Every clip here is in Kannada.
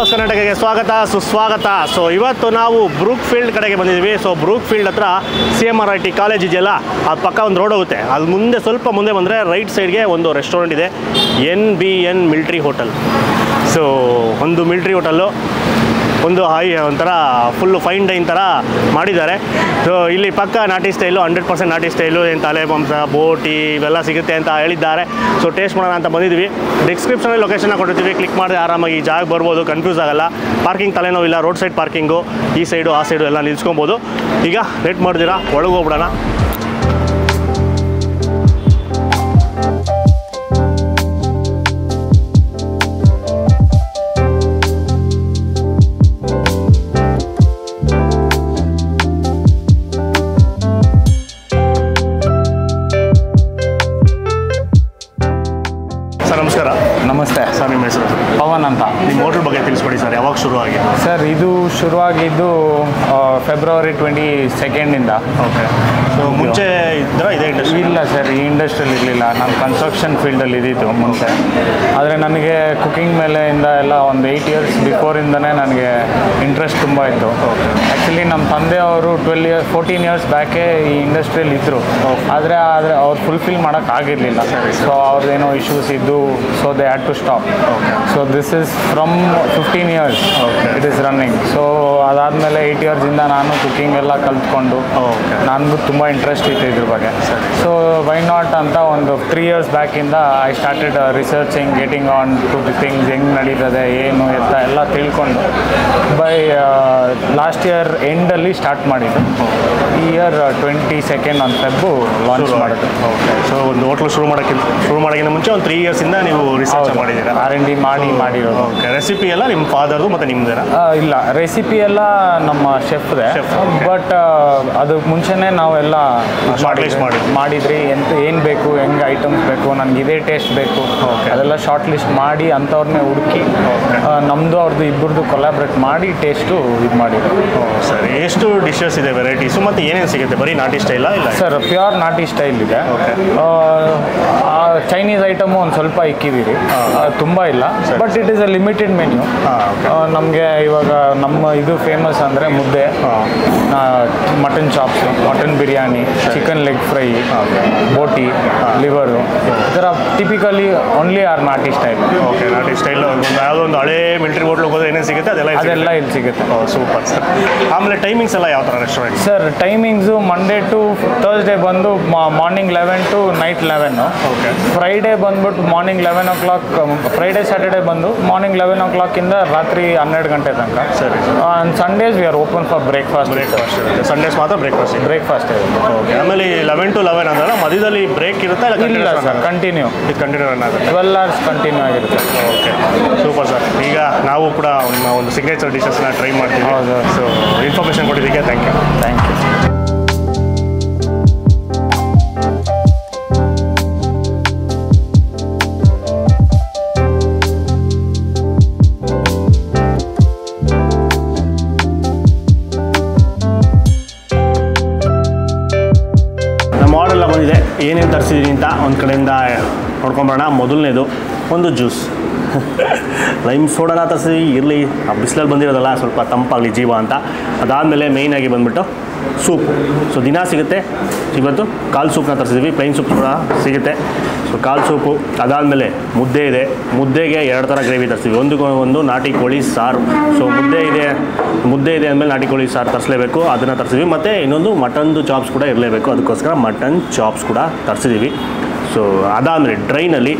ಬಾಸ್ ಕರ್ನಾಟಕಕ್ಕೆ ಸ್ವಾಗತ ಸುಸ್ವಾಗತ. ಸೊ ಇವತ್ತು ನಾವು ಬ್ರೂಕ್ ಫೀಲ್ಡ್ ಕಡೆಗೆ ಬಂದಿದ್ದೀವಿ. ಸೊ ಬ್ರೂಕ್ ಫೀಲ್ಡ್ ಹತ್ರ CMRIT ಕಾಲೇಜ್ ಇದೆಯಲ್ಲ, ಅದು ಪಕ್ಕ ಒಂದು ರೋಡ್ ಹೋಗುತ್ತೆ. ಅದು ಮುಂದೆ ಸ್ವಲ್ಪ ಮುಂದೆ ಬಂದರೆ ರೈಟ್ ಸೈಡ್ಗೆ ಒಂದು ರೆಸ್ಟೋರೆಂಟ್ ಇದೆ, NBN ಮಿಲ್ಟ್ರಿ ಹೋಟೆಲ್. ಸೊ ಒಂದು ಮಿಲ್ಟ್ರಿ ಹೋಟೆಲ್ಲು, ಒಂದು ಒಂಥರ ಫುಲ್ಲು ಫೈನ್ ಡೈನ್ ಥರ ಮಾಡಿದ್ದಾರೆ. ಸೊ ಇಲ್ಲಿ ಪಕ್ಕ ನಾಟಿ ಸ್ಟೈಲು, 100% ನಾಟಿ ಸ್ಟೈಲು, ಏನು ತಲೆ ಮಾಂಸ, ಬೋಟಿ ಇವೆಲ್ಲ ಸಿಗುತ್ತೆ ಅಂತ ಹೇಳಿದ್ದಾರೆ. ಸೊ ಟೇಸ್ಟ್ ಮಾಡೋಣ ಅಂತ ಬಂದಿದ್ದೀವಿ. ಡಿಸ್ಕ್ರಿಪ್ಷನಲ್ಲಿ ಲೊಕೇಶನ್ನ ಕೊಟ್ಟಿರ್ತೀವಿ, ಕ್ಲಿಕ್ ಮಾಡಿದ್ರೆ ಆರಾಮಾಗಿ ಈ ಜಾಗ ಬರ್ಬೋದು, ಕನ್ಫ್ಯೂಸ್ ಆಗೋಲ್ಲ. ಪಾರ್ಕಿಂಗ್ ತಲೆನೋವಿಲ್ಲ, ರೋಡ್ ಸೈಡ್ ಪಾರ್ಕಿಂಗು, ಈ ಸೈಡು ಆ ಸೈಡು ಎಲ್ಲ ನಿಲ್ಸ್ಕೊಬೋದು. ಈಗ ಲೇಟ್ ಮಾಡ್ತೀರಾ, ಒಳಗೆ ಹೋಗ್ಬಿಡೋಣ. ನಮಸ್ಕಾರ. ನಮಸ್ತೆ ಸರ್, ನಿಮ್ಮ ಹೆಸರು? ಪವನ್ ಅಂತ. ನಿಮ್ಮ ಹೋಟೆಲ್ ಬಗ್ಗೆ ತಿಳಿಸ್ಕೊಡಿ ಸರ್. ಯಾವಾಗ ಶುರು ಆಗಿದೆ ಸರ್? ಇದು ಶುರುವಾಗಿದ್ದು ಫೆಬ್ರವರಿ 22 ಓಕೆ. ಸೊ ಮುಂಚೆ ಇದ್ದರೆ ಇದೇ ಇಂಡಸ್ಟ್ರಿ? ಇಲ್ಲ ಸರ್, ಈ ಇಂಡಸ್ಟ್ರಿಯಲ್ಲಿ ಇರಲಿಲ್ಲ. ನಾನು ಕನ್ಸ್ಟ್ರಕ್ಷನ್ ಫೀಲ್ಡಲ್ಲಿ ಇದ್ದಿದ್ದು ಮುಂಚೆ. ಆದರೆ ನನಗೆ ಕುಕಿಂಗ್ ಮೇಲೆಯಿಂದ ಎಲ್ಲ ಒಂದು 8 years ಬಿಫೋರಿಂದನೇ ನನಗೆ ಇಂಟ್ರೆಸ್ಟ್ ತುಂಬ ಇತ್ತು. ಆ್ಯಕ್ಚುಲಿ ನಮ್ಮ ತಂದೆಯವರು 14 years ಬ್ಯಾಕೆ ಈ ಇಂಡಸ್ಟ್ರಿಯಲ್ಲಿ ಇದ್ದರು. ಆದರೆ ಅವ್ರು ಫುಲ್ಫಿಲ್ ಮಾಡೋಕ್ಕಾಗಿರಲಿಲ್ಲ. ಸೊ ಅವ್ರದ್ದೇನೋ ಇಶ್ಯೂಸ್ ಇದ್ದು, so they had to stop. So this is from 15 years it is running. So ಅದಾದಮೇಲೆ 8 yearsಯಿಂದ ನಾನು ಕುಕಿಂಗ್ ಎಲ್ಲ ಕಲ್ತ್ಕೊಂಡು ನನಗೂ ತುಂಬ ಇಂಟ್ರೆಸ್ಟ್ ಇತ್ತು ಇದ್ರ ಬಗ್ಗೆ. ಸೊ ವೈ ನಾಟ್ ಅಂತ ಒಂದು 3 years ಬ್ಯಾಕಿಂದ I started researching, getting on to the things, ಹೆಂಗೆ ನಡೀತದೆ ಏನು ಎತ್ತ ಎಲ್ಲ ತಿಳ್ಕೊಂಡು ಬೈ ಲಾಸ್ಟ್ ಇಯರ್ ಎಂಡಲ್ಲಿ ಸ್ಟಾರ್ಟ್ ಮಾಡಿದ್ದು. ಈ ಇಯರ್ 22 on Feb ಲಾಂಚ್ ಮಾಡಿದ್ದು. ಓಕೆ. ಸೊ ಒಂದು ಹೋಟ್ಲು ಶುರು ಮಾಡೋಕ್ಕಿಂತ ಮುಂಚೆ ಒಂದು 3 yearsಯಿಂದ ನೀವು ರಿಸರ್ಚ್ ಮಾಡಿದ್ದೀರಾ? R&D ಮಾಡಿರೋದು. ಓಕೆ. ರೆಸಿಪಿ ಎಲ್ಲ ನಿಮ್ಮ ಫಾದರ್ದು ಮತ್ತು ನಿಮ್ಮದೇನಾ? ಇಲ್ಲ, ರೆಸಿಪಿ ಎಲ್ಲ ನಮ್ಮ ಶೆಫ್ದೆ. ಬಟ್ ಅದಕ್ಕೆ ಮುಂಚೆನೇ ನಾವೆಲ್ಲ ಮಾಡಿದ್ರಿ. ಏನು ಬೇಕು, ಹೆಂಗೆ ಐಟಮ್ಸ್ ಬೇಕು, ನನಗೆ ಇದೇ ಟೇಸ್ಟ್ ಬೇಕು, ಅದೆಲ್ಲ ಶಾರ್ಟ್ ಲಿಸ್ಟ್ ಮಾಡಿ ಅಂಥವ್ರನ್ನೇ ಹುಡುಕಿ ನಮ್ಮದು ಅವ್ರದ್ದು ಇಬ್ಬರದು ಕೊಲಾಬ್ರೇಟ್ ಮಾಡಿ ಟೇಸ್ಟು ಇದು ಮಾಡಿದ್ರು. ಸರಿ. ಎಷ್ಟು ಡಿಶಸ್ ಇದೆ, ವೆರೈಟೀಸು, ಮತ್ತು ಏನೇನು ಸಿಗುತ್ತೆ? ಬರೀ ನಾಟಿ ಸ್ಟೈಲಾ? ಇಲ್ಲ ಸರ್, ಪ್ಯೂರ್ ನಾಟಿ ಸ್ಟೈಲ್ ಇದೆ. ಚೈನೀಸ್ ಐಟಮು ಒಂದು ಸ್ವಲ್ಪ ಇಕ್ಕಿದ್ದೀರಿ, ತುಂಬ ಇಲ್ಲ. But it is a limited menu. ನಮಗೆ ಇವಾಗ ನಮ್ಮ ಇದು ಫೇಮಸ್ ಅಂದರೆ ಮುದ್ದೆ, mutton chops, mutton biryani, chicken leg fry, ಬೋಟಿ, ಲಿವರು, ಈ ಥರ ಟಿಪಿಕಲಿ ಓನ್ಲಿ ಆರ್ ನಾಟಿ ಸ್ಟೈಲ್. ಓಕೆ. ನಾಟಿ ಸ್ಟೈಲ್ ಯಾವುದೋ ಒಂದು ಹಳೇ ಮಿಲಿಟರಿ ಹೋಟ್ಲಿಗೆ ಹೋದ್ರೆ ಏನೇನು ಸಿಗುತ್ತೆ ಅದೆಲ್ಲ ಇಲ್ಲಿ ಸಿಗುತ್ತೆ. Super sir. ಆಮೇಲೆ ಟೈಮಿಂಗ್ಸ್ ಎಲ್ಲ ಯಾವ ಥರ restaurant? Sir, timings Monday to Thursday ಬಂದು morning 11 to night 11. Okay. Friday ಬಂದ್ಬಿಟ್ಟು ಮಾರ್ನಿಂಗ್ 11 o'clock, ಫ್ರೈಡೇ ಸ್ಯಾಟರ್ಡೇ ಬಂದು ಮಾರ್ನಿಂಗ್ 11 o'clock ಇಂದ ರಾತ್ರಿ 12 ಗಂಟೆ ತನಕ. ಸರಿ. On Sundays we are open for breakfast ಇರುತ್ತೆ. ಸಂಡೇಸ್ ಮಾತ್ರ ಬ್ರೇಕ್ಫಾಸ್ಟ್ ಇರುತ್ತೆ. ಓಕೆ. ಆಮೇಲೆ 11 to 11 ಅಂದ್ರೆ ಮಧ್ಯದಲ್ಲಿ ಬ್ರೇಕ್ ಇರುತ್ತೆ? ಇಲ್ಲ ಸರ್, ಕಂಟಿನ್ಯೂ ರನ್ ಆಗುತ್ತೆ. 12 hours ಕಂಟಿನ್ಯೂ ಆಗಿರುತ್ತೆ. Okay, super sir. ಈಗ ನಾವು ಕೂಡ ಒಂದು ಸಿಗ್ನೇಚರ್ ಡಿಶಸ್ನ ಟ್ರೈ ಮಾಡ್ತೀವಿ. ಹೌದು. ಸೊ ಇನ್ಫಾರ್ಮೇಷನ್ ಕೊಟ್ಟಿದ್ದಕ್ಕೆ ಥ್ಯಾಂಕ್ ಯು. ಮಾಡೆಲ್ಲ ಬಂದಿದೆ, ಏನೇನು ತರಿಸಿದ್ದೀನಿ ಅಂತ ಒಂದು ಕಡೆಯಿಂದ ನೋಡ್ಕೊಂಬರೋಣ. ಮೊದಲನೇದು ಒಂದು ಜ್ಯೂಸ್, ಲೈಮ್ ಸೋಡಾನ ತರಿಸಿ. ಇರಲಿ, ಆ ಬಿಸಿಲಲ್ಲಿ ಬಂದಿರೋದಲ್ಲ, ಸ್ವಲ್ಪ ತಂಪಾಗಲಿ ಜೀವ ಅಂತ. ಅದಾದಮೇಲೆ ಮೇಯ್ನಾಗಿ ಬಂದುಬಿಟ್ಟು ಸೂಪ್. ಸೊ ದಿನ ಸಿಗುತ್ತೆ. ಇವತ್ತು ಕಾಲು ಸೂಪ್ನ ತರಿಸಿದ್ವಿ, ಪ್ಲೈನ್ ಸೂಪ್ ಕೂಡ ಸಿಗುತ್ತೆ. ಸೊ ಕಾಲು ಸೂಪು. ಅದಾದಮೇಲೆ ಮುದ್ದೆ ಇದೆ. ಮುದ್ದೆಗೆ 2 ಥರ ಗ್ರೇವಿ ತರಿಸ್ತೀವಿ. ಒಂದು ನಾಟಿ ಕೋಳಿ ಸಾರು. ಸೊ ಮುದ್ದೆ ಇದೆ ಅಂದಮೇಲೆ ನಾಟಿ ಕೋಳಿ ಸಾರು ತರಿಸಲೇಬೇಕು, ಅದನ್ನು ತರಿಸಿದ್ವಿ. ಮತ್ತು ಇನ್ನೊಂದು ಮಟನ್ದು ಚಾಪ್ಸ್ ಕೂಡ ಇರಲೇಬೇಕು, ಅದಕ್ಕೋಸ್ಕರ ಮಟನ್ ಚಾಪ್ಸ್ ಕೂಡ ತರಿಸಿದ್ದೀವಿ. ಸೊ ಅದಾದಮೇಲೆ ಡ್ರೈನಲ್ಲಿ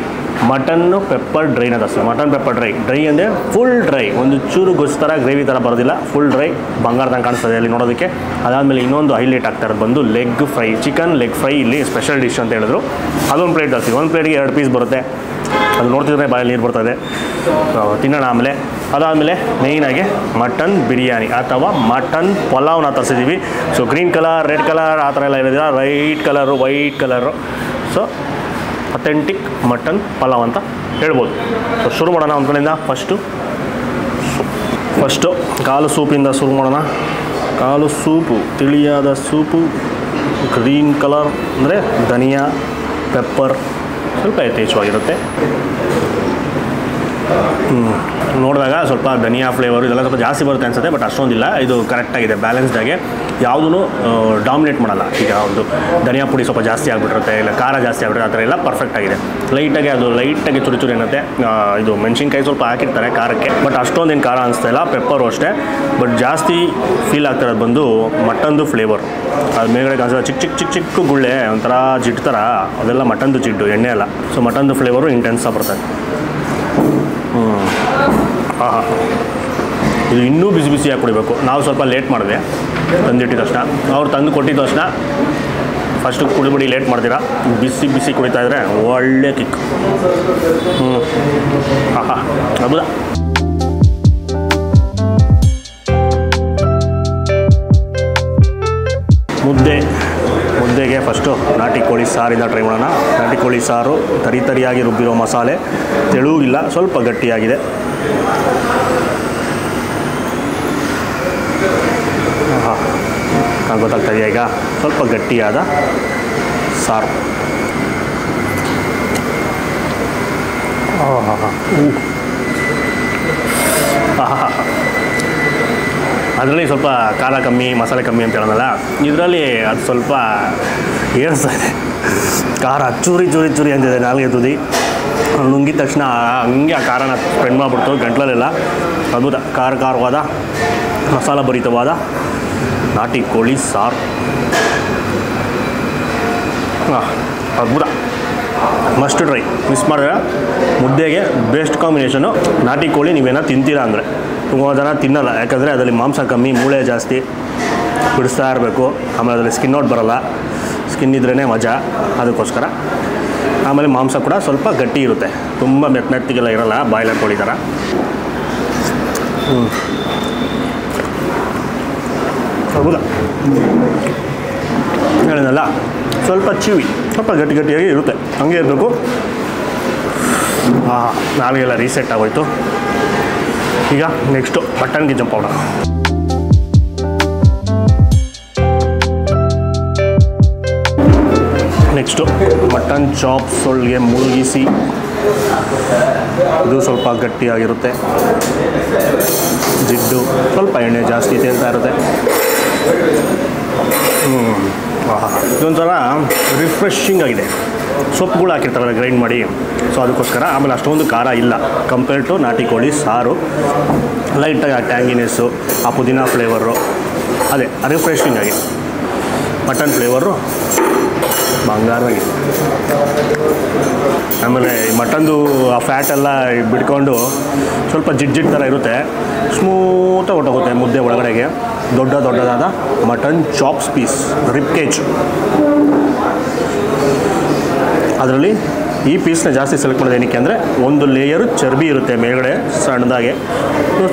ಮಟನ್ನು ಪೆಪ್ಪರ್ ಡ್ರೈನ ತರಿಸ್ತೀವಿ. ಮಟನ್ ಪೆಪ್ಪರ್ ಡ್ರೈ ಅಂದರೆ ಫುಲ್ ಡ್ರೈ, ಒಂದು ಚೂರು ಗೊಜ್ಜು ಥರ ಗ್ರೇವಿ ಥರ ಬರೋದಿಲ್ಲ, ಫುಲ್ ಡ್ರೈ, ಬಂಗಾರ ತಂಗ ಕಾಣಿಸ್ತದೆ ಅಲ್ಲಿ ನೋಡೋದಕ್ಕೆ. ಅದಾದಮೇಲೆ ಇನ್ನೊಂದು ಹೈಲೈಟ್ ಆಗ್ತಾ ಇರೋದು ಬಂದು leg fry, chicken leg fry. ಇಲ್ಲಿ ಸ್ಪೆಷಲ್ ಡಿಶ್ ಅಂತ ಹೇಳಿದ್ರು. ಅದೊಂದು ಪ್ಲೇಟ್ ತರಿಸ್ತೀವಿ. ಒಂದು ಪ್ಲೇಟ್ಗೆ 2 ಪೀಸ್ ಬರುತ್ತೆ. ಅದು ನೋಡ್ತಿದ್ರೆ ಬಾಯಲ್ಲಿ ನೀರು ಬರ್ತದೆ, ತಿನ್ನೋಣ. ಆಮೇಲೆ ಅದಾದಮೇಲೆ ಮೇಯ್ನಾಗಿ ಮಟನ್ ಬಿರಿಯಾನಿ ಅಥವಾ ಮಟನ್ ಪಲಾವ್ನ ತರಿಸಿದ್ದೀವಿ. So green colour, red colour ಆ ಥರ ಎಲ್ಲ ಇರೋದಿಲ್ಲ, right colour, white colour. So authentic mutton pulao ಅಂತ ಹೇಳ್ಬೋದು. ಸೊ ಶುರು ಮಾಡೋಣ ಒಂದು ಕಡೆಯಿಂದ. ಫಸ್ಟು ಕಾಲು ಸೂಪಿಂದ ಶುರು ಮಾಡೋಣ. ಕಾಲು ಸೂಪು, ತಿಳಿಯಾದ ಸೂಪು, ಗ್ರೀನ್ ಕಲರ್ ಅಂದರೆ ಧನಿಯಾ, ಪೆಪ್ಪರ್, ಸ್ವಲ್ಪ ಯಥೇಚ್ಛವಾಗಿರುತ್ತೆ. ನೋಡಿದಾಗ ಸ್ವಲ್ಪ ಧನಿಯಾ ಫ್ಲೇವರು ಇದೆಲ್ಲ ಸ್ವಲ್ಪ ಜಾಸ್ತಿ ಬರುತ್ತೆ ಅನ್ಸುತ್ತೆ, ಬಟ್ ಅಷ್ಟೊಂದಿಲ್ಲ. ಇದು ಕರೆಕ್ಟಾಗಿದೆ, ಬ್ಯಾಲೆನ್ಸ್ಡಾಗೆ ಯಾವುದೂ ಡಾಮಿನೇಟ್ ಮಾಡಲ್ಲ. ಈಗ ಒಂದು ಧನಿಯಾ ಪುಡಿ ಸ್ವಲ್ಪ ಜಾಸ್ತಿ ಆಗಿಬಿಟ್ಟಿರುತ್ತೆ, ಇಲ್ಲ ಖಾರ ಜಾಸ್ತಿ ಆಗಿಬಿಡುತ್ತೆ, ಆ ಥರ ಎಲ್ಲ ಪರ್ಫೆಕ್ಟ್ ಆಗಿದೆ. ಲೈಟಾಗಿ ಚುರಿ ಚುರಿ ಅನ್ನತ್ತೆ. ಇದು ಮೆಣಸಿನ್ಕಾಯಿ ಸ್ವಲ್ಪ ಹಾಕಿರ್ತಾರೆ ಖಾರಕ್ಕೆ, ಬಟ್ ಅಷ್ಟೊಂದೇನು ಖಾರ ಅನಿಸ್ತಾ ಇಲ್ಲ. ಪೆಪ್ಪರು ಅಷ್ಟೇ, ಬಟ್ ಜಾಸ್ತಿ ಫೀಲ್ ಆಗ್ತಿರೋದು ಬಂದು ಮಟನ್ದು ಫ್ಲೇವರ್. ಅದು ಮೇಲ್ಗಡೆ ಕಾಣಿಸೋ ಚಿಕ್ಕ ಗುಳ್ಳೆ ಒಂಥರ ಜಿಡ್ಡು ಥರ, ಅದೆಲ್ಲ ಮಟನ್ದು ಜಿಡ್ಡು, ಎಣ್ಣೆ ಅಲ್ಲ. ಸೊ ಮಟನ್ದು ಫ್ಲೇವರು ಇಂಟೆನ್ಸ್ ಬರ್ತದೆ. ಇದು ಇನ್ನೂ ಬಿಸಿ ಬಿಸಿಯಾಗಿ ಕುಡಿಬೇಕು. ನಾವು ಸ್ವಲ್ಪ ಲೇಟ್ ಮಾಡಿದೆ ತಂದಿಟ್ಟಿದ ತಕ್ಷಣ, ಅವ್ರು ತಂದು ಕೊಟ್ಟಿದ್ದ ತಕ್ಷಣ ಫಸ್ಟು ಕುಡಿಬಿಡಿ, ಲೇಟ್ ಮಾಡ್ತೀರಾ, ಬಿಸಿ ಬಿಸಿ ಕುಡಿತಾ ಇದ್ರೆ ಒಳ್ಳೆ ಕಿಕ್. ಅದ್ಭುತ. ಮುದ್ದೆಗೆ ಫಸ್ಟು ನಾಟಿ ಕೋಳಿ ಸಾರಿಂದ ಟ್ರೈ ಮಾಡೋಣ. ನಾಟಿ ಕೋಳಿ ಸಾರು ತರಿಯಾಗಿ ರುಬ್ಬಿರೋ ಮಸಾಲೆ, ತೆಳುವಿಲ್ಲ, ಸ್ವಲ್ಪ ಗಟ್ಟಿಯಾಗಿದೆ. ಗೊತ್ತಾಗ್ತಾ ಇದೆಯಾ ಈಗ? ಸ್ವಲ್ಪ ಗಟ್ಟಿಯಾದ ಸಾರು. ಅದರಲ್ಲಿ ಸ್ವಲ್ಪ ಖಾರ ಕಮ್ಮಿ, ಮಸಾಲೆ ಕಮ್ಮಿ ಅಂತ ಹೇಳೋಣಲ್ಲ, ಇದರಲ್ಲಿ ಅದು ಸ್ವಲ್ಪ ಏರಿಸ್ತಾ ಇದೆ. ಖಾರ ಚೂರಿ ಅಂತಿದೆ ನಾಲ್ಗೆ ತುದಿ. ನುಂಗಿದ ತಕ್ಷಣ ಹಂಗೆ ಆ ಖಾರನ ಸ್ಪ್ರೆಡ್ ಮಾಡಿಬಿಡ್ತು ಗಂಟ್ಲಲ್ಲೆಲ್ಲ. ಅದ್ಭುತ. ಖಾರವಾದ ಮಸಾಲ ಭರಿತವಾದ ನಾಟಿ ಕೋಳಿ ಸಾರು. ಅದ್ಭುತ. Must try. ಮಿಸ್ ಮಾಡಿದ್ರೆ ಮುದ್ದೆಗೆ ಬೆಸ್ಟ್ ಕಾಂಬಿನೇಷನು. ನಾಟಿ ಕೋಳಿ ನೀವೇನೋ ತಿಂತೀರಾ ಅಂದರೆ, ತುಂಬ ಜನ ತಿನ್ನಲ್ಲ, ಯಾಕಂದರೆ ಅದರಲ್ಲಿ ಮಾಂಸ ಕಮ್ಮಿ, ಮೂಳೆ ಜಾಸ್ತಿ, ಬಿಡಿಸ್ತಾ ಇರಬೇಕು. ಆಮೇಲೆ ಅದರಲ್ಲಿ ಸ್ಕಿನ್ ಔಟ್ ಬರೋಲ್ಲ, ಸ್ಕಿನ್ ಇದ್ರೇ ಮಜಾ, ಅದಕ್ಕೋಸ್ಕರ. ಆಮೇಲೆ ಮಾಂಸ ಕೂಡ ಸ್ವಲ್ಪ ಗಟ್ಟಿ ಇರುತ್ತೆ, ತುಂಬ ಮೆತ್ತಗೆಲ್ಲ ಇರೋಲ್ಲ, ಬಾಯ್ಲರ್ ಕೋಳಿ ಥರ. ಹೌದಾ ಹೇಳಿದ್ನಲ್ಲ, ಸ್ವಲ್ಪ ಚಿವಿ, ಸ್ವಲ್ಪ ಗಟ್ಟಿಯಾಗಿ ಇರುತ್ತೆ, ಹಂಗೆ ಇರಬೇಕು. ನಾಳೆಗೆಲ್ಲ ರೀಸೆಟ್ ಆಗೋಯ್ತು. ಈಗ ನೆಕ್ಸ್ಟು ಮಟನ್ಗೆ ಜಂಪ್ ಮಾಡೋಣ. ನೆಕ್ಸ್ಟು ಮಟನ್ ಚಾಪ್ಸ್ ಒಳಗೆ ಮುಳುಗಿಸಿ, ಇದು ಸ್ವಲ್ಪ ಗಟ್ಟಿಯಾಗಿರುತ್ತೆ, ಜಿಡ್ಡು, ಸ್ವಲ್ಪ ಎಣ್ಣೆ ಜಾಸ್ತಿ ತೇಲ್ತಾ ಇರುತ್ತೆ. ಇದೊಂಥರ ರಿಫ್ರೆಶಿಂಗ್ ಆಗಿದೆ. ಸೊಪ್ಪುಗಳು ಹಾಕಿರ್ತಾರಲ್ಲ ಗ್ರೈಂಡ್ ಮಾಡಿ, ಸೊ ಅದಕ್ಕೋಸ್ಕರ. ಆಮೇಲೆ ಅಷ್ಟೊಂದು ಖಾರ ಇಲ್ಲ ಕಂಪೇರ್ ಟು ನಾಟಿ ಕೋಳಿ ಸಾರು. ಲೈಟಾಗಿ ಆ ಟ್ಯಾಂಗಿನೆಸ್ಸು, ಆ ಪುದೀನ ಫ್ಲೇವರು, ಅದೇ ರಿಫ್ರೆಶಿಂಗ್ ಆಗಿ. ಮಟನ್ ಫ್ಲೇವರು ಬಂಗಾರವಾಗಿದೆ. ಆಮೇಲೆ ಮಟನ್ದು ಆ ಫ್ಯಾಟೆಲ್ಲ ಬಿಟ್ಕೊಂಡು ಸ್ವಲ್ಪ ಜಿಡ್ಡು ಥರ ಇರುತ್ತೆ, ಸ್ಮೂತಾಗಿ ಹೊಟ್ಟೋಗುತ್ತೆ ಮುದ್ದೆ ಒಳಗಡೆಗೆ. ದೊಡ್ಡದಾದ mutton chops piece, rib cage. ಅದರಲ್ಲಿ ಈ ಪೀಸ್ನ ಜಾಸ್ತಿ ಸೆಲೆಕ್ಟ್ ಮಾಡೋದು ಏನಕ್ಕೆ ಅಂದರೆ, ಒಂದು ಲೇಯರು ಚರ್ಬಿ ಇರುತ್ತೆ ಮೇಲ್ಗಡೆ ಸಣ್ಣದಾಗೆ,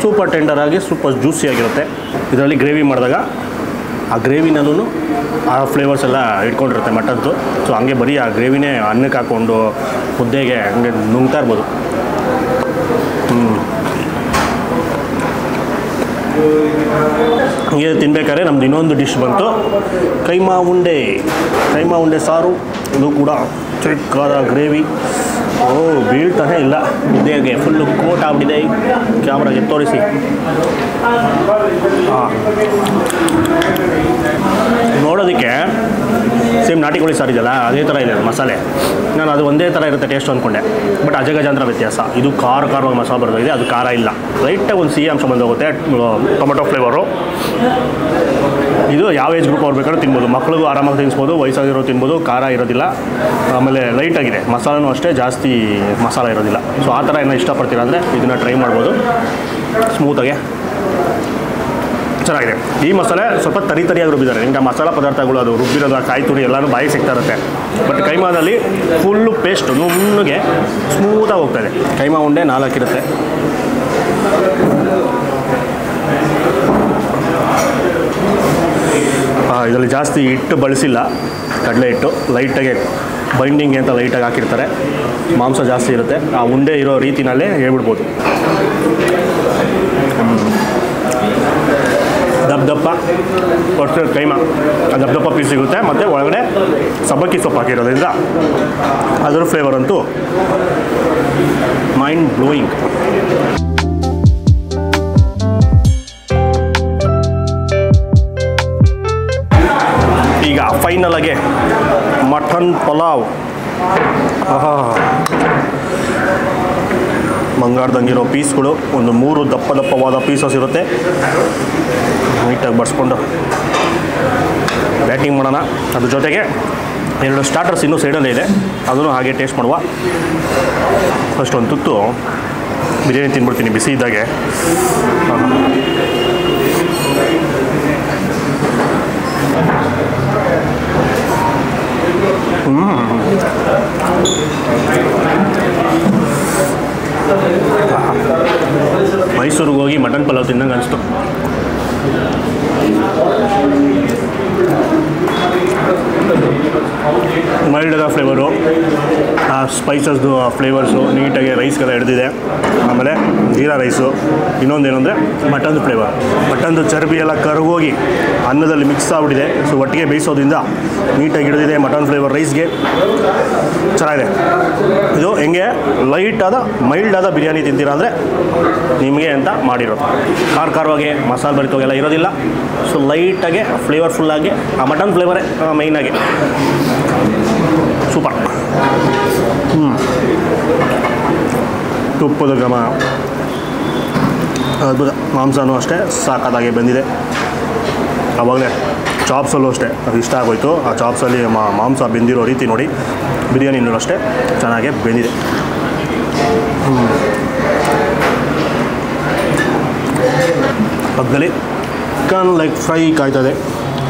ಸೂಪರ್ ಟೆಂಡರಾಗಿ ಸೂಪರ್ ಜ್ಯೂಸಿಯಾಗಿರುತ್ತೆ. ಇದರಲ್ಲಿ ಗ್ರೇವಿ ಮಾಡಿದಾಗ ಆ ಗ್ರೇವಿನಲ್ಲೂ ಆ ಫ್ಲೇವರ್ಸ್ ಎಲ್ಲ ಇಟ್ಕೊಂಡಿರುತ್ತೆ ಮಟನ್ದು. ಸೊ ಹಂಗೆ ಬರೀ ಆ ಗ್ರೇವಿನೇ ಅನ್ನಕ್ಕೆ ಹಾಕ್ಕೊಂಡು ಮುದ್ದೆಗೆ ಹಂಗೆ ನುಂಗ್ತಾ ಇರ್ಬೋದು. ಹಂಗೆ ತಿನ್ಬೇಕಾದ್ರೆ ನಮ್ದು ಇನ್ನೊಂದು ಡಿಶ್ ಬಂತು, ಕೈಮಾ ಉಂಡೆ ಸಾರು. ಇದು ಕೂಡ ಚಿಕ್ಕದಾದ ಗ್ರೇವಿ. ಬೀಳ್ತಾನೆ ಇಲ್ಲ ಮುದ್ದೆಗೆ, ಫುಲ್ಲು ಕೋಟ್ ಆಗ್ಬಿಟ್ಟಿದೆ. ಕ್ಯಾಮ್ರಾಗೆ ತೋರಿಸಿ. ನೋಡೋದಕ್ಕೆ ಸೇಮ್ ನಾಟಿ ಕೋಳಿ ಸಾರು ಇದೆಯಲ್ಲ, ಅದೇ ಥರ ಇದೆ ಮಸಾಲೆ. ನಾನು ಅದು ಒಂದೇ ಥರ ಇರುತ್ತೆ ಟೇಸ್ಟ್ ಅಂದ್ಕೊಂಡೆ, ಬಟ್ ಅಜಗಜಾಂತರ ವ್ಯತ್ಯಾಸ. ಇದು ಖಾರವಾಗಿ ಮಸಾಲೆ ಬರೋದಿದೆ, ಅದು ಖಾರ ಇಲ್ಲ. ಲೈಟಾಗಿ ಒಂದು ಸಿಹಿ ಅಂಶ ಬಂದೋಗುತ್ತೆ, ಟೊಮೆಟೊ ಫ್ಲೇವರು. ಇದು ಯಾವ ಏಜ್ ಗ್ರೂಪ್ ಅವ್ರು ಬೇಕಾದ್ರೂ ತಿನ್ಬೋದು, ಮಕ್ಕಳಿಗೂ ಆರಾಮಾಗಿ ತಿನ್ನಿಸ್ಬೋದು, ವಯಸ್ಸಾಗಿರೋ ತಿನ್ಬೋದು. ಖಾರ ಇರೋದಿಲ್ಲ, ಆಮೇಲೆ ಲೈಟಾಗಿದೆ. ಮಸಾಲೆನೂ ಅಷ್ಟೇ ಜಾಸ್ತಿ ಮಸಾಲೆ ಇರೋದಿಲ್ಲ. ಸೊ ಆ ಥರ ಏನೋ ಇಷ್ಟಪಡ್ತೀರಾ ಅಂದರೆ ಇದನ್ನು ಟ್ರೈ ಮಾಡ್ಬೋದು. ಸ್ಮೂತಾಗೆ ಚೆನ್ನಾಗಿದೆ. ಈ ಮಸಾಲೆ ಸ್ವಲ್ಪ ತರಿಯಾಗಿ ರುಬ್ಬಿದ್ದಾರೆ. ನಿಮಗೆ ಮಸಾಲ ಪದಾರ್ಥಗಳು ಅದು ರುಬ್ಬಿರೋದು, ಕಾಯಿ ತುರಿ ಎಲ್ಲನೂ ಬಾಯಿಗೆ ಸಿಗ್ತಾ ಇರುತ್ತೆ. ಬಟ್ ಕೈಮಾದಲ್ಲಿ ಫುಲ್ಲು ಪೇಸ್ಟ್ ನುಣ್ಣಗೆ ಸ್ಮೂತಾಗಿ ಹೋಗ್ತಾಯಿದೆ. ಕೈಮಾ ಉಂಡೆ 4 ಇರುತ್ತೆ. ಇದರಲ್ಲಿ ಜಾಸ್ತಿ ಹಿಟ್ಟು ಬಳಸಿಲ್ಲ, ಕಡಲೆ ಹಿಟ್ಟು. ಲೈಟಾಗೆ ಬೈಂಡಿಂಗ್ ಅಂತ ಲೈಟಾಗಿ ಹಾಕಿರ್ತಾರೆ. ಮಾಂಸ ಜಾಸ್ತಿ ಇರುತ್ತೆ. ಆ ಉಂಡೆ ಇರೋ ರೀತಿನಲ್ಲೇ ಹೇಳ್ಬಿಡ್ಬೋದು. ದಪ್ಪ ಕೊಡ್ತಿರೋ ಕೈಮಾ, ಆ ದಪ್ಪ ಪೀಸ್ ಗ್ರೇವಿ ಸಿಗುತ್ತೆ ಮತ್ತು ಒಳಗಡೆ ಸಬ್ಬಕ್ಕಿ ಸೊಪ್ಪು ಹಾಕಿರೋದ್ರಿಂದ ಅದರ ಫ್ಲೇವರ್ ಅಂತೂ ಮೈಂಡ್ ಬ್ಲೋಯಿಂಗ್. ಈಗ ಫೈನಲ್ ಆಗಿ ಮಟನ್ ಪಲಾವ್. ಬಂಗಾರದಂಗಿರೋ ಪೀಸ್ಗಳು ಒಂದು 3 ದಪ್ಪವಾದ ಪೀಸಸ್ ಇರುತ್ತೆ. ನೀಟಾಗಿ ಬಡಿಸ್ಕೊಂಡು ಬ್ಯಾಟಿಂಗ್ ಮಾಡೋಣ. ಅದ್ರ ಜೊತೆಗೆ 2 ಸ್ಟಾರ್ಟರ್ಸ್ ಇನ್ನೂ ಸೈಡಲ್ಲೇ ಇದೆ, ಅದನ್ನು ಹಾಗೆ ಟೇಸ್ಟ್ ಮಾಡುವ. ಫಸ್ಟ್ ಒಂದು ತುತ್ತು ಬಿರಿಯಾನಿ ತಿನ್ಬಿಡ್ತೀನಿ ಬಿಸಿ ಇದ್ದಾಗೆ. ಮೈಸೂರಿಗೆ ಹೋಗಿ ಮಟನ್ ಪಲಾವ್ ತಿನ್ನಂಗೆ ಅನಿಸ್ತು. ಮೈಲ್ಡಾದ ಫ್ಲೇವರು, ಆ ಸ್ಪೈಸಸ್ದು ಫ್ಲೇವರ್ಸು ನೀಟಾಗಿ ರೈಸ್ಗೆಲ್ಲ ಹಿಡಿದಿದೆ. ಆಮೇಲೆ ಜೀರಾ ರೈಸು. ಇನ್ನೊಂದೇನು ಅಂದರೆ ಮಟನ್ದು ಫ್ಲೇವರ್, ಮಟನ್ದು ಚರ್ಬಿ ಎಲ್ಲ ಕರಗೋಗಿ ಅನ್ನದಲ್ಲಿ ಮಿಕ್ಸ್ ಆಗಿಬಿಟ್ಟಿದೆ. ಸೊ ಒಟ್ಟಿಗೆ ಬೇಯಿಸೋದ್ರಿಂದ ನೀಟಾಗಿ ಹಿಡಿದಿದೆ ಮಟನ್ ಫ್ಲೇವರ್ ರೈಸ್ಗೆ. ಚೆನ್ನಾಗಿದೆ. ಇದು ಹೆಂಗೆ ಲೈಟಾದ ಮೈಲ್ಡಾದ ಬಿರಿಯಾನಿ ತಿಂತೀರಾ ಅಂದರೆ ನಿಮಗೆ ಅಂತ ಮಾಡಿರೋದು. ಖಾರವಾಗಿ ಮಸಾಲೆ ಭರಿತವಾಗೆಲ್ಲ ಇರೋದಿಲ್ಲ. ಸೊ ಲೈಟಾಗೆ ಫ್ಲೇವರ್ಫುಲ್ಲಾಗಿ ಆ ಮಟನ್ ಫ್ಲೇವರೇ ಮೈನಾಗಿ ಸೂಪರ್. ತುಪ್ಪದ ಘಮ ಅದ್ಭುತ. ಮಾಂಸನೂ ಅಷ್ಟೇ ಸಾಕಾದಾಗೆ ಬಂದಿದೆ. ಆವಾಗಲೇ ಚಾಪ್ಸಲ್ಲೂ ಅಷ್ಟೇ ಅದು ಇಷ್ಟ ಆಗೋಯ್ತು. ಆ ಚಾಪ್ಸಲ್ಲಿ ಮಾಂಸ ಬೆಂದಿರೋ ರೀತಿ ನೋಡಿ ಬಿರಿಯಾನಿನೂ ಅಷ್ಟೇ ಚೆನ್ನಾಗೇ ಬೆಂದಿದೆ. ಪಕ್ಕದಲ್ಲಿ ಚಿಕನ್ ಲೆಗ್ ಫ್ರೈ ಕಾಯ್ತದೆ.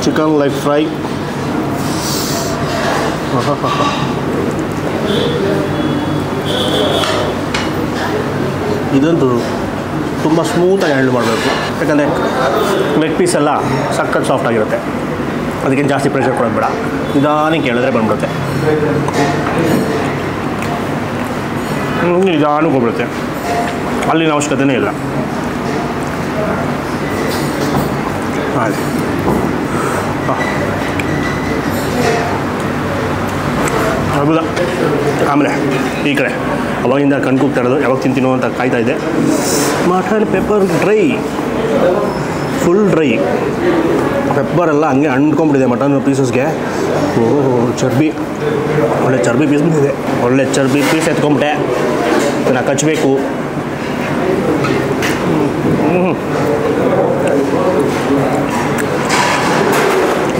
ಚಿಕನ್ ಲೆಗ್ ಫ್ರೈ ಇದಂತೂ ತುಂಬ ಸ್ಮೂತಾಗಿ ಹ್ಯಾಂಡಲ್ ಮಾಡಬೇಕು. ಯಾಕಂದರೆ ಲೆಗ್ ಪೀಸ್ ಎಲ್ಲ ಸಖತ್ ಸಾಫ್ಟ್ ಆಗಿರುತ್ತೆ. ಅದಕ್ಕೆ ಜಾಸ್ತಿ ಪ್ರೆಷರ್ ಕೊಡೋದು ಬೇಡ, ನಿಧಾನಕ್ಕೆ ಕೇಳಿದ್ರೆ ಬಂದ್ಬಿಡುತ್ತೆ. ನಿಧಾನಕ್ಕೆ ಹೋಗ್ಬಿಡುತ್ತೆ, ಅಲ್ಲಿನ ಅವಶ್ಯಕತೆಯೇ ಇಲ್ಲ. ಹಾಗೆ ಹೌದಾ. ಆಮೇಲೆ ಈ ಕಡೆ ಅವಾಗಿಂದ ಕಣ್ಕೂಗ್ತಾ ಇರೋದು ಯಾವಾಗ ತಿಂತೀನೋ ಅಂತ ಕಾಯ್ತಾ ಇದೆ. Mutton pepper dry, full dry ಪೆಪ್ಪರೆಲ್ಲ ಹಂಗೆ ಅಂಟ್ಕೊಂಡ್ಬಿಟ್ಟಿದೆ ಮಟನ್ ಪೀಸಸ್ಗೆ. ಚರ್ಬಿ, ಒಳ್ಳೆ ಚರ್ಬಿ ಪೀಸ್ ಬಂದಿದೆ. ಒಳ್ಳೆ ಚರ್ಬಿ ಪೀಸ್ ಎತ್ಕೊಂಬಿಟ್ಟೆ. ಇದನ್ನು ಕಚ್ಚಬೇಕು.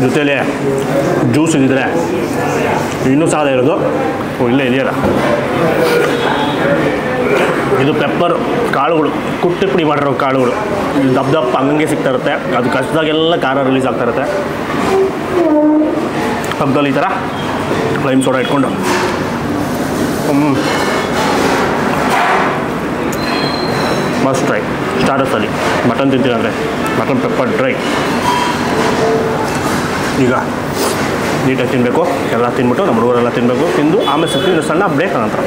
ಜೊತೆಯಲ್ಲಿ ಜ್ಯೂಸ್ ಇದ್ದಿದ್ರೆ ಇನ್ನೂ ಸಾಲ ಇರೋದು. ಇಲ್ಲೇ ಇದೆಯಲ್ಲ, ಇದು ಪೆಪ್ಪರ್ ಕಾಳುಗಳು, ಕುಟ್ಟಿ ಪುಡಿ ಮಾಡಿರೋ ಕಾಳುಗಳು. ದಪ್ಪ ಹಂಗೆ ಸಿಗ್ತಾ ಇರುತ್ತೆ. ಅದು ಕಷ್ಟದಾಗೆಲ್ಲ ಖಾರ ರಿಲೀಸ್ ಆಗ್ತಾ ಇರುತ್ತೆ. ಪಕ್ಕದಲ್ಲಿ ಈ ಥರ ಲೈಮ್ ಸೋಡಾ ಇಟ್ಕೊಂಡು ಮಸ್ಟ್ ಟ್ರೈ. ಸ್ಟಾರ್ಟರ್ಸಲ್ಲಿ ಮಟನ್ ತಿಂತೀರಂದರೆ ಮಟನ್ ಪೆಪ್ಪರ್ ಡ್ರೈ. ಈಗ ನೀಟಾಗಿ ತಿನ್ನಬೇಕು. ಎಲ್ಲ ತಿನ್ಬಿಟ್ಟು ನಮ್ಮ ಹುಡುಗರೆಲ್ಲ ತಿನ್ನಬೇಕು. ತಿಂದು ಆಮೇಲೆ ಸಣ್ಣ ಬ್ರೇಕ್ ನಂತರ.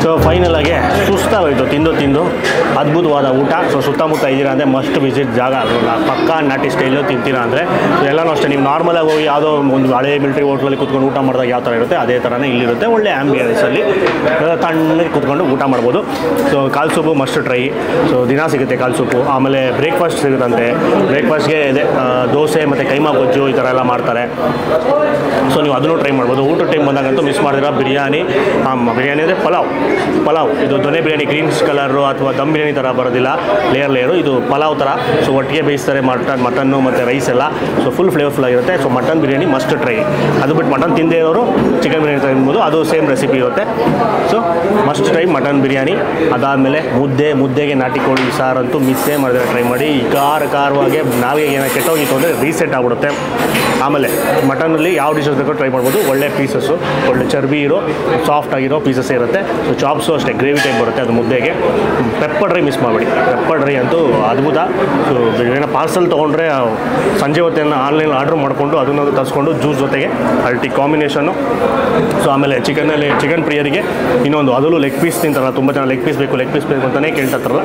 ಸೊ ಫೈನಲಾಗಿ ಸುಸ್ತಾಗೋಯ್ತು ತಿಂದು ಅದ್ಭುತವಾದ ಊಟ. ಸೊ ಸುತ್ತಮುತ್ತ ಇದ್ದೀರಾ ಅಂದರೆ ಮಸ್ಟ್ ವಿಸಿಟ್ ಜಾಗ. ಪಕ್ಕಾ ನಾಟಿ ಸ್ಟೈಲು ತಿಂತೀರಾ ಅಂದರೆ ಎಲ್ಲನೂ ಅಷ್ಟೇ. ನೀವು ನಾರ್ಮಲಾಗಿ ಹೋಗಿ ಯಾವುದೋ ಒಂದು ಹಳೆ ಮಿಲ್ಟ್ರಿ ಹೋಟ್ಲಲ್ಲಿ ಕೂತ್ಕೊಂಡು ಊಟ ಮಾಡಿದಾಗ ಯಾವ ಥರ ಇರುತ್ತೆ ಅದೇ ಥರನೇ ಇಲ್ಲಿರುತ್ತೆ. ಒಳ್ಳೆ ಆ್ಯಂಬಿಯನ್ಸಲ್ಲಿ ತಣ್ಣಗೆ ಕೂತ್ಕೊಂಡು ಊಟ ಮಾಡ್ಬೋದು. ಸೊ ಕಾಲು ಸೂಪು ಮಸ್ಟ್ ಟ್ರೈ. ಸೊ ದಿನ ಸಿಗುತ್ತೆ ಕಾಲು ಸೂಪು. ಆಮೇಲೆ ಬ್ರೇಕ್ಫಾಸ್ಟ್ ಸಿಗುತ್ತಂತೆ. ಬ್ರೇಕ್ಫಾಸ್ಟ್ಗೆ ಇದೆ ದೋಸೆ ಮತ್ತು ಕೈಮಾ ಗೊಜ್ಜು ಈ ಥರ ಎಲ್ಲ ಮಾಡ್ತಾರೆ. ಸೊ ನೀವು ಅದನ್ನು ಟ್ರೈ ಮಾಡ್ಬೋದು. ಊಟ ಟೈಮ್ ಬಂದಾಗಂತೂ ಮಿಸ್ ಮಾಡಿದ್ರೆ ಬಿರಿಯಾನಿ ಅಂದರೆ ಪಲಾವ್ ಇದು ದೊನೆ ಬಿರಿಯಾನಿ ಗ್ರೀನ್ಸ್ ಕಲರು ಅಥವಾ ದಮ್ ಬಿರಿಯಾನಿ ಥರ ಬರೋದಿಲ್ಲ, ಲೇಯರು. ಇದು ಪಲಾವ್ ಥರ. ಸೊ ಒಟ್ಟಿಗೆ ಬೇಯಿಸ್ತಾರೆ ಮಟನ್ನು ಮತ್ತು ರೈಸ್ ಎಲ್ಲ. ಸೊ ಫುಲ್ ಫ್ಲೇವರ್ಫುಲ್ ಆಗಿರುತ್ತೆ. So mutton biryani must try. ಅದು ಬಿಟ್ಟು ಮಟನ್ ತಿಂದೇ ಇರೋರು ಚಿಕನ್ ಬಿರಿಯಾನಿ ತಿನ್ಬೋದು, ಅದು ಸೇಮ್ ರೆಸಿಪಿ ಇರುತ್ತೆ. So must try mutton biryani. ಅದಾದಮೇಲೆ ಮುದ್ದೆಗೆ ನಾಟಿ ಕೋಳಿ ಸಾರಂತೂ ಮಿಸ್ಸೇ ಮಾಡಿದ್ರೆ ಟ್ರೈ ಮಾಡಿ. ಖಾರವಾಗಿ ನಾವಿಗೆ ಏನೋ ಕೆಟ್ಟೋಗಿತ್ತು ಅಂದರೆ ರೀಸೆಟ್ ಆಗಿಬಿಡುತ್ತೆ. ಆಮೇಲೆ ಮಟನಲ್ಲಿ ಯಾವ ಡಿಶಸ್ ಬೇಕೋ ಟ್ರೈ ಮಾಡ್ಬೋದು. ಒಳ್ಳೆ ಪೀಸಸ್ಸು, ಒಳ್ಳೆ ಚರ್ಬಿ ಇರೋ ಸಾಫ್ಟ್ ಆಗಿರೋ ಪೀಸಸ್ ಇರುತ್ತೆ. ಸೊ ಚಾಪ್ಸು ಅಷ್ಟೇ ಗ್ರೇವಿ ಟೈಪ್ ಬರುತ್ತೆ. ಅದು ಮುದ್ದೆಗೆ ಪೆಪ್ಪರ್ ಡ್ರೈ ಮಿಸ್ ಮಾಡಬೇಡಿ. ಪೆಪ್ಪರ್ ಡ್ರೈ ಅಂತೂ ಅದ್ಭುತ. ಸೊ ಏನೋ ಪಾರ್ಸಲ್ ತೊಗೊಂಡ್ರೆ ಸಂಜೆ ಹೊತ್ತೇನು ಆನ್ಲೈನ್ ಆರ್ಡ್ರ್ ಮಾಡಿಕೊಂಡು ಅದನ್ನು ತರಿಸ್ಕೊಂಡು ಜ್ಯೂಸ್ ಜೊತೆಗೆ ಅಲ್ಟಿ ಕಾಂಬಿನೇಷನ್ನು. ಸೊ ಆಮೇಲೆ ಚಿಕನ್ ಪ್ರಿಯರಿಗೆ ಇನ್ನೊಂದು ಅದರಲ್ಲೂ ಲೆಗ್ ಪೀಸ್ ತಿಂತಾರಲ್ಲ, ತುಂಬ ಜನ ಲೆಗ್ ಪೀಸ್ ಬೇಕು ಅಂತಲೇ ಕೇಳ್ತಾರಲ್ಲ,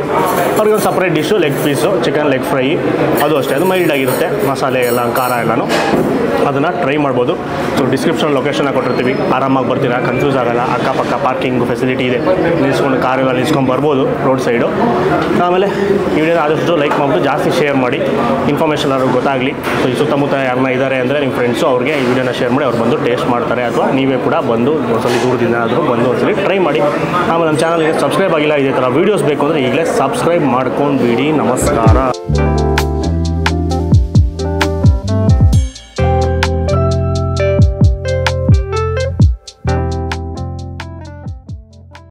ಅವ್ರಿಗೆ ಒಂದು separate dish leg piece chicken leg fry. ಅದು ಅಷ್ಟೇ, ಅದು ಮೈಲ್ಡ್ ಆಗಿರುತ್ತೆ, ಮಸಾಲೆ ಎಲ್ಲ ಖಾರ ಎಲ್ಲನೂ. ಅದನ್ನು ಟ್ರೈ ಮಾಡ್ಬೋದು. ಸೊ ಡಿಸ್ಕ್ರಿಪ್ಷನ್ ಲೊಕೇಶನ್ನ ಕೊಟ್ಟಿರ್ತೀವಿ, ಆರಾಮಾಗಿ ಬರ್ತೀರಾ, ಕನ್ಫ್ಯೂಸ್ ಆಗೋಲ್ಲ. ಅಕ್ಕಪಕ್ಕ ಪಾರ್ಕಿಂಗು ಫೆಸಿಲಿಟಿ ಇದೆ, ನಿಲ್ಸ್ಕೊಂಡು ಕಾರೆಲ್ಲ ನಿಲ್ಸ್ಕೊಂಡು ಬರ್ಬೋದು ರೋಡ್ ಸೈಡು. ಆಮೇಲೆ ಈ ವಿಡಿಯೋನ ಆದಷ್ಟು ಲೈಕ್ ಮಾಡಿಬಿಟ್ಟು ಜಾಸ್ತಿ ಶೇರ್ ಮಾಡಿ, ಇನ್ಫಾರ್ಮೇಷನ್ ಅವ್ರಿಗೆ ಗೊತ್ತಾಗಲಿ. ಸೊ ಈ ಸುತ್ತಮುತ್ತ ಯಾರನ್ನ ಇದ್ದಾರೆ ಅಂದರೆ ನಿಮ್ಮ ಫ್ರೆಂಡ್ಸು ಅವ್ರಿಗೆ ಈ ವಿಡಿಯೋನ ಶೇರ್ ಮಾಡಿ ಅವ್ರು ಬಂದು ಟೇಸ್ಟ್ ಮಾಡ್ತಾರೆ, ಅಥವಾ ನೀವೇ ಕೂಡ ಬಂದು ಒಂದ್ಸಲ ದೂರದಿಂದ ಆದರೂ ಬಂದು ಒಂದ್ಸಲಿ ಟ್ರೈ ಮಾಡಿ. ಆಮೇಲೆ ನಮ್ಮ ಚಾನಲ್ಗೆ ಸಬ್ಸ್ಕ್ರೈಬ್ ಆಗಿಲ್ಲ, ಇದೇ ಥರ ವೀಡಿಯೋಸ್ ಬೇಕು ಅಂದರೆ ಈಗಲೇ ಸಬ್ಸ್ಕ್ರೈಬ್ ಮಾಡ್ಕೊಂಡು ಬಿಡಿ. ನಮಸ್ಕಾರ.